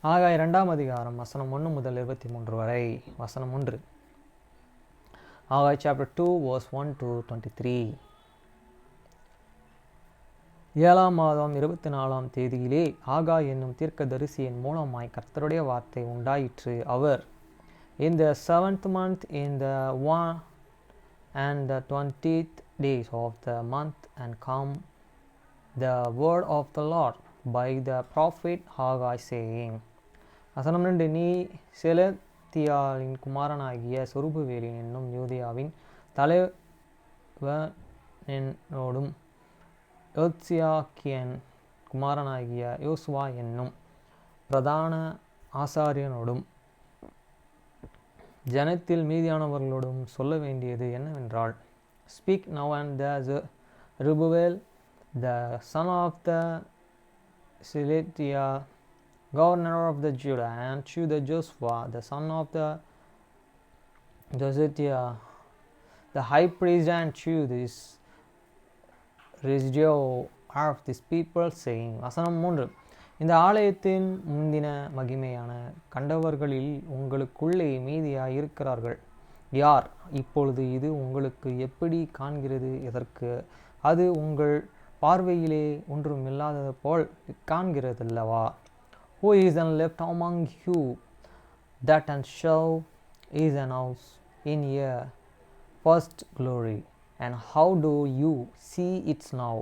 ஆகாய் 2ஆம் அதிகாரம் வசனம் 1 முதல் 23 வரை. வசனம் 1. ஆகாய் சாப்டர் 2 verse 1 to 23. 7ஆம் மாதம் 24ஆம் தேதியிலே ஆகாய் என்னும் தீர்க்கதரிசியின் மூலமாய் கர்த்தருடைய வார்த்தை உண்டாயிற்று. அவர், in the 7th month, in the 1 and the 20th days of the month, and come the word of the Lord by the prophet Haggai, saying. வசனம் 2. நீ செலத்தியாலின் குமாரனாகிய சொருபவேலின் என்னும் யூதேயாவின் தலைவனோடும் யோத்சியாக்கியன் குமாரனாகிய யோசுவா என்னும் பிரதான ஆசாரியனோடும் ஜனத்தில் மீதியானவர்களோடும் சொல்ல வேண்டியது என்னவென்றால், Speak now and the Zerubbabel, the son of the Shealtiel, governor of the Judah, and to the Joshua, the son of the Josiah, the high priest, and to this residue of this people, saying. வசனம் 3. இந்த ஆலயத்தின் முந்தின மகிமையான கண்டவர்களில் உங்களுக்குள்ளே மீதியாய் இருக்கிறார்கள் யார்? இப்பொழுது இது உங்களுக்கு எப்படி காண்கிறது? எதற்கு அது உங்கள் பார்வையிலே ஒன்றுமில்லாதது போல் காண்கிறதல்லவா? Who is then left among you that and shall is announced in a first glory? And how do you see it now?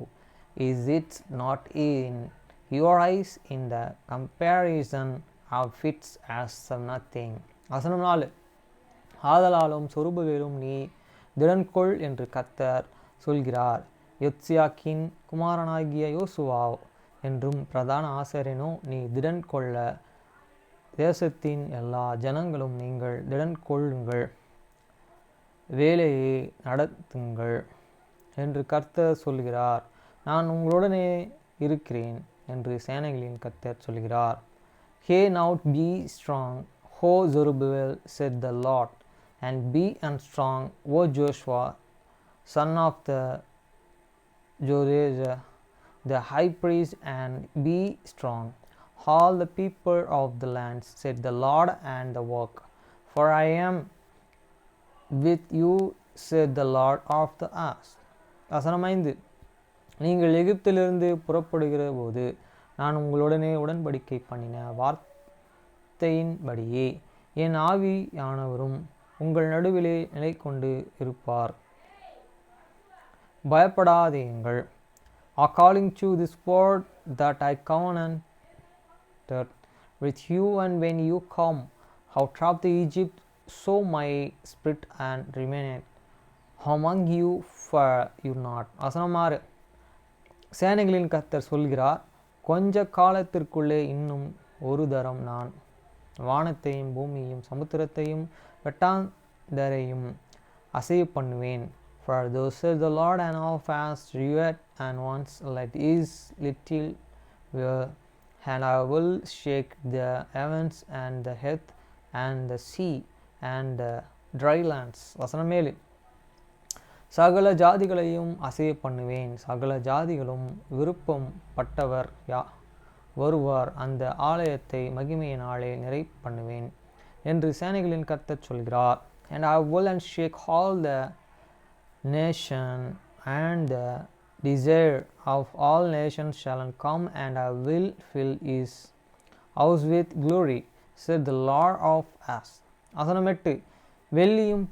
Is it not in your eyes? In the comparison of it as nothing. வசனம் 4. ஆதலாலும் சொருபவேலும் நீ திடன்கொள் என்று கர்த்தர் சொல்கிறார். யோத்சியாக்கின் குமாரனாகிய யோசுவா என்றும் பிரதான ஆசாரியனோ நீ திடன் கொள்ள, தேசத்தின் எல்லா ஜனங்களும் நீங்கள் திடன் கொள்ளுங்கள், வேலையை நடத்துங்கள் என்று கர்த்தர் சொல்கிறார். நான் உங்களுடனே இருக்கிறேன் என்று சேனைகளின் கர்த்தர் சொல்கிறார். Hey, now be strong, O Zerubbabel, said the Lord, and be strong, O Joshua, son of the Joshua, the high priest, and be strong, all the people of the land, said the Lord, and the work. For I am with you, said the Lord of the hosts. வசனம் 5. நீங்கள் எகிப்திலிருந்து புறப்படுகிற போது நான் உங்களுடனே உடன்படிக்கை பண்ணின வார்த்தையின்படியே என் ஆவியானவரும் உங்கள் நடுவிலே நிலை கொண்டு இருப்பார். பயப்படாதீங்கள். According to this word that I covenanted with you, and when you come out of the Egypt, so my spirit and remained among you, for you not. வசனம் 6. சேனைகளின் கர்த்தர் சொல்கிறார், கொஞ்ச காலத்திற்குள்ளே இன்னும் ஒரு தரம் நான் வானத்தையும் பூமியையும் சமுத்திரத்தையும் வெட்டாந்தரையும் அசைய பண்ணுவேன். For thus says the Lord, and how fast yet and once let is little will, and I will shake the heavens and the earth and the sea and the dry lands. வசனம் 7. சகல ஜாதிகளையும் அசைய பண்ணுவேன், சகல ஜாதிகளும் விருப்பம் பட்டவர் வருவார், அந்த ஆலயத்தை மகிமையினாலே நிறை பண்ணுவேன் என்று சேனைகளின் கர்த்தர் சொல்கிறார். And I will and shake all the nation, and the desire of all nations shall come, and I will fill his house with glory, said the Lord of hosts. வசனம் 8. வெள்ளியும்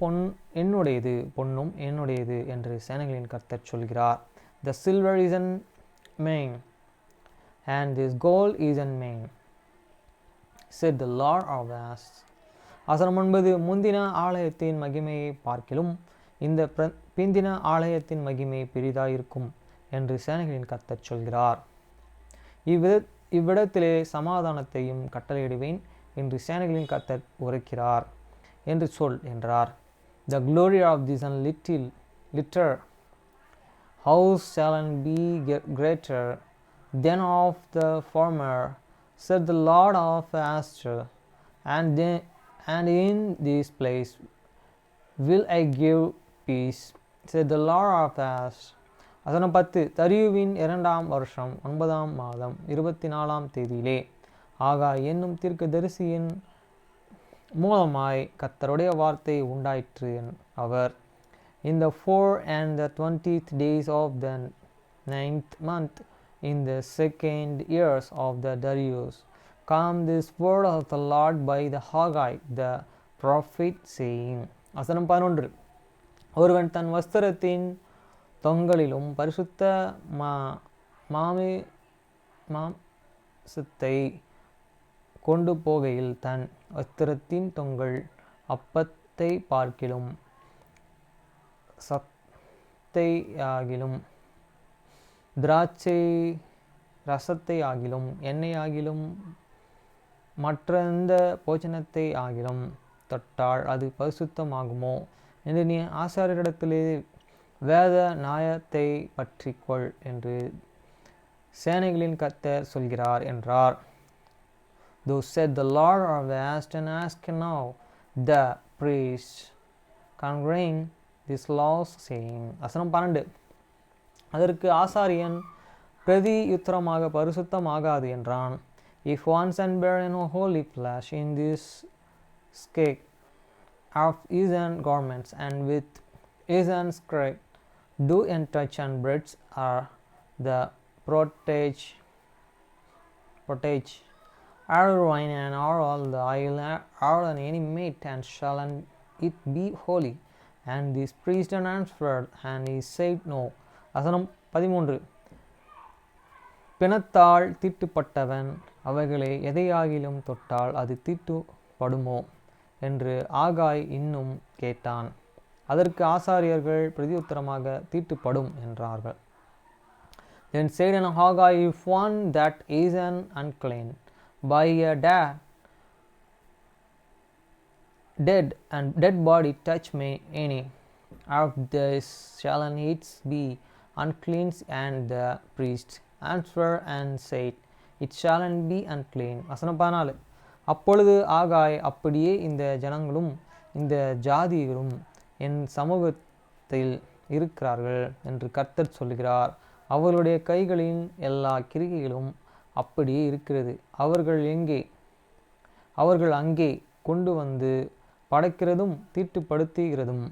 பொன்னும் என்னுடையது என்று சேனைகளின் கர்த்தர் சொல்கிறார். The silver is in mine, and this gold is in mine, said the Lord of hosts. வசனம் 9. முந்தின ஆலயத்தின் மகிமையை பார்க்கிலும் இந்த பிந்தின ஆலயத்தின் மகிமை பெரிதாயிருக்கும் என்று சேனைகளின் கர்த்தர் சொல்கிறார். இவ்விடத்திலே சமாதானத்தையும் கட்டளையிடுவேன் என்று சேனைகளின் கர்த்தர் உரைக்கிறார் என்று சொல் என்றார். The glory of this little house shall be greater than of the former, said the Lord of hosts, and in this place will I give peace, said the Lord of hosts. வசனம் 10. தரியுவின் 2ஆம் வருஷம் 9ஆம் மாதம் 24ஆம் தேதியிலே ஆகாய் என்னும் தீர்க்கதரிசியின் மூலமாய் கர்த்தருடைய வார்த்தை உண்டாயிற்று. அவர் In the 4 and 20th days of the 9th month, in the 2nd years of the Darius, come this word of the Lord by the Haggai the prophet, saying. வசனம் 11. ஒருவன் தன் வஸ்திரத்தின் தொங்கலிலும் பரிசுத்த மாமிசத்தை கொண்டு போகையில் தன் வஸ்திரத்தின் தொங்கல் அப்பத்தை பார்க்கிலும் சத்தையாகிலும் திராட்சை ரசத்தை ஆகிலும் எண்ணெய் ஆகிலும் மற்ற எந்த போஜனத்தை ஆகிலும் தொட்டால் அது பரிசுத்தமாகுமோ என்று நீ ஆசாரியரிடத்திலே வேத நியாயத்தை பற்றிக்கொள் என்று சேனைகளின் கர்த்தர் சொல்கிறார் என்றார். Thus said the Lord of the hosts, and ask now the priest concerning this laws, saying. வசனம் 12. அதற்கு ஆசாரியன் பிரதியுத்தரமாக பரிசுத்தமாகாது என்றான். If one son bear no holy flesh in this cake of heathen garments, and with heathen skirt do and touch and breads are the protege other wine and all the oil or any meat, and shall it be holy? And this priest answered, and he said, No. வசனம் 13. பிணத்தால் தீட்டுப்பட்டவன் அவைகளை எதையாகிலும் தொட்டால் அது தீட்டுப்படுமோ என்று ஆகாய் இன்னும் கேட்டான். அதற்கு ஆசாரியர்கள் பிரதியுத்தரமாக தீட்டுப்படும் என்றார்கள். Then said Haggai, If one that is an unclean by a dead body touch me any of this, shall it be unclean? And the priest answered and said, It shall be unclean. வசனம் 14. அப்பொழுது ஆகாய், அப்படியே இந்த ஜனங்களும் இந்த ஜாதிகளும் என் சமூகத்தில் இருக்கிறார்கள் என்று கர்த்தர் சொல்கிறார். அவர்களுடைய கைகளின் எல்லா கிரிகைகளும் அப்படியே இருக்கிறது. அவர்கள் அங்கே கொண்டு வந்து படைக்கிறதும் தீட்டுப்படுத்துகிறதும்.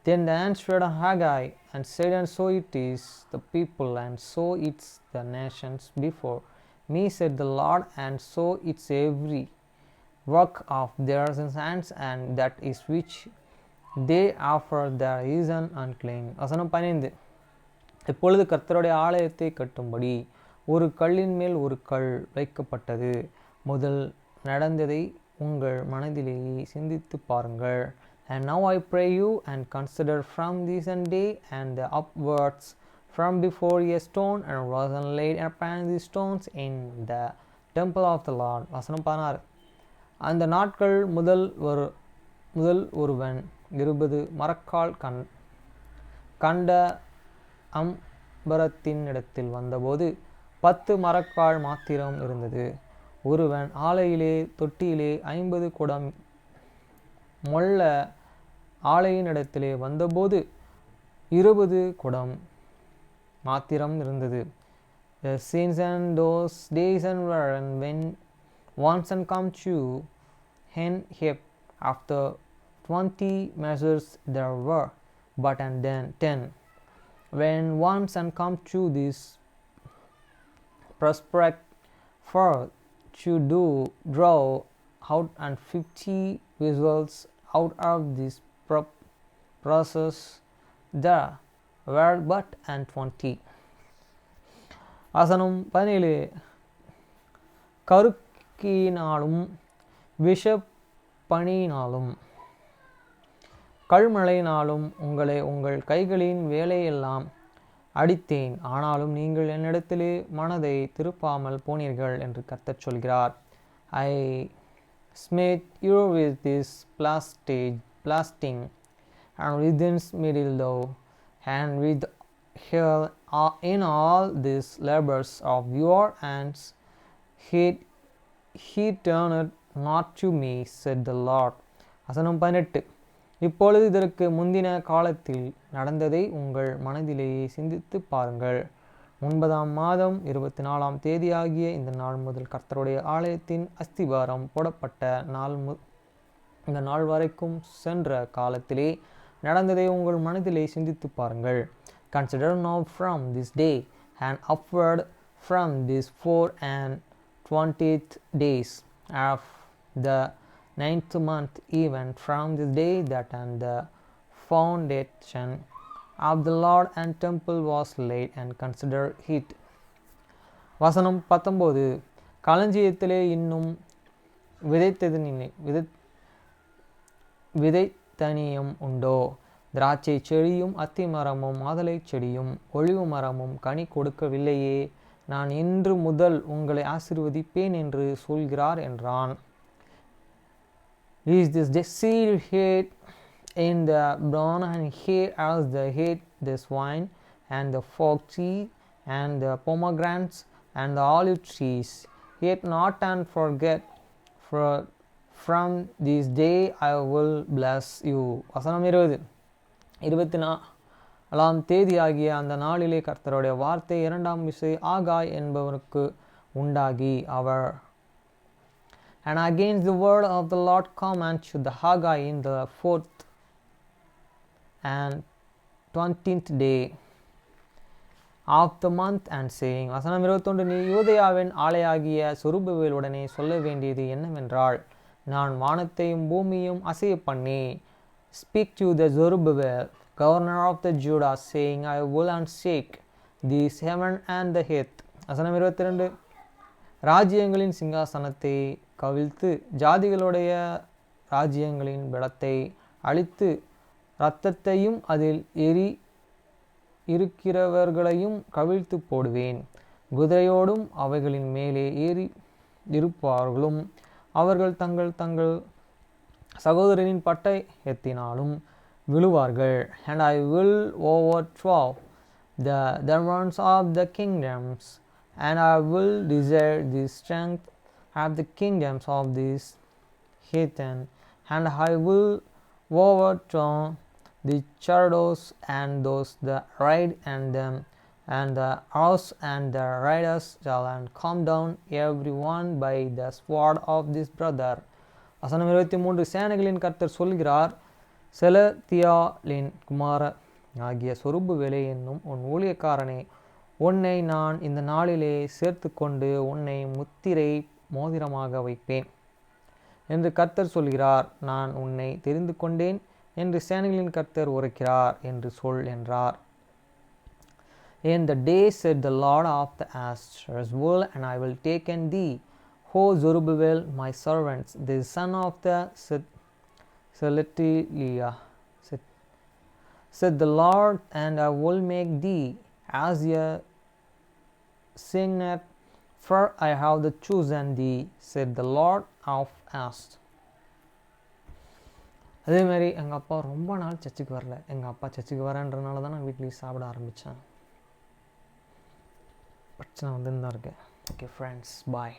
Then answered Haggai and said, And so it is the people, and so it's the nations before me, said the Lord, and so it's every work of their hands, and that is which they offer there is an unclean. வசனம் 15. இப்பொழுது கர்த்தருடைய ஆலயத்தை கட்டும்படி ஒரு கல்லின் மேல் ஒரு கல் வைக்கப்பட்டது. முதல் நடந்ததை உங்கள் மனதிலேயே சிந்தித்து பாருங்கள். And now I pray you, and consider from this day and the upwards from before a stone and was laid upon these stones in the temple of the Lord. வசனம் 16. அந்த நாட்கள் முதல் ஒருவன் 20 மரக்கால் கண்ட அம்பரத்தின் இடத்தில் வந்தபோது 10 மரக்கால் மாத்திரம் இருந்தது. ஒருவன் ஆலையிலே தொட்டியிலே 50 குடம் மொள்ள ஆலையின் இடத்திலே வந்தபோது 20 குடம் மாத்திரம் இருந்தது. The sins and those days and were, and when once and come to hen hip after 20 measures there were, but and then 10. When once and come to this prospect for to do draw out and 50 vessels out of this process, there were but and 20. வசனம் 17. கருக்கினாலும் விஷப்பணியினாலும் கல்மழையினாலும் உங்களை உங்கள் கைகளின் வேலையெல்லாம் அடித்தேன், ஆனாலும் நீங்கள் என்னிடத்திலே மனதை திருப்பாமல் போனீர்கள் என்று கர்த்தர் சொல்கிறார். I smote you with this blasting and with this middle though, and with hell in all these labors of your hands, he turned not to me, said the Lord. வசனம் 18. இப்பொழுது இதற்கு முந்தின காலத்தில் நடந்ததை உங்கள் மனதிலேயே சிந்தித்து பாருங்கள். 9ஆம் மாதம் 24ஆம் தேதியாகிய இந்த நாள் முதல் கர்த்தருடைய ஆலயத்தின் அஸ்திபாரம் போடப்பட்ட இந்த நாள் வரைக்கும் சென்ற காலத்திலே நடந்ததை உங்கள் மனதிலே சிந்தித்து பாருங்கள். Consider now from this day and upward from these 4 and 20 days of the 9th month, even from this day that and the foundation of the Lord and temple was laid, and consider it. வசனம் 19. களஞ்சியத்திலே இன்னும் விதைத்தனியும் உண்டோ? திராட்சை செடியும் அத்தி மரமும் மாதுளை செடியும் ஒலிவ மரமும் கனி கொடுக்கவில்லையே? நான் இன்று முதல் உங்களை ஆசீர்வதிப்பேன் என்று சொல்கிறார் என்றான். Is this seed hid in the barn, and here as the hid this wine, and the fig tree, and the pomegranates, and the olive trees? Yet not and forget, for from this day I will bless you. வசனம் 24ஆம் தேதியாகிய அந்த நாளிலே கர்த்தருடைய வார்த்தை 2ஆம் விசை ஆகாய் என்பவனுக்கு உண்டாகி அவர் And against the word of the Lord come unto the Haggai in the 4th and 20th day of the month, and saying. வசனம் 21. நீ யூதேயாவின் ஆலையாகிய சொருபவேலுடனே சொல்ல வேண்டியது என்னவென்றால், நான் வானத்தையும் பூமியும் அசைய பண்ணி, Speak to the Zerubbabel, governor of the Judah, saying, I will unshake this heaven and the earth. வசனம் 22. ராஜ்யங்களின் சிங்காசனத்தை கவிழ்த்து ஜாதிகளுடைய ராஜ்யங்களின் பலத்தை அழித்து இரத்தத்தையும் அதில் இருக்கிறவர்களையும் கவிழ்த்து போடுவேன். குதிரையோடும் அவைகளின் மேலே ஏறி இருப்பார்களும் அவர்கள் தங்கள் தங்கள் சகோதரனின் பட்டயத்தினாலும் விழுவார்கள். And I will overthrow the ones of the kingdoms, and I will desire the strength of the kingdoms of these heathen, and I will overthrow the chariots and those that ride in them, and the horse and the riders shall come down every one by the sword of this brother. வசனம் 23. சேனைகளின் கர்த்தர் சொல்கிறார், செலத்தியாலின் குமார ஆகிய சொருபவேலே என்னும் உன் ஊழியக்காரனே, உன்னை நான் இந்த நாளிலே சேர்த்து கொண்டு உன்னை முத்திரை மோதிரமாக வைப்பேன் என்று கர்த்தர் சொல்கிறார். நான் உன்னை தெரிந்து கொண்டேன் என்று சேனைகளின் கர்த்தர் உரைக்கிறார் என்று சொல் என்றார். In the day said the Lord of the Astors, will and I will take in thee, O Zerubbabel, my servants, the son of the Shealtiel, said the Lord, and I will make thee as a signet, for I have chosen thee, said the Lord of Hosts. அதே மாதிரி எங்கள் அப்பா ரொம்ப நாள் சர்ச்சுக்கு வரல. எங்கள் அப்பா சர்ச்சுக்கு வரேன்றனால தான் நான் வீட்லேயும் சாப்பிட ஆரம்பித்தேன். பிரச்சனை வந்துன்னு தான் இருக்கேன். ஓகே ஃப்ரெண்ட்ஸ், பாய்.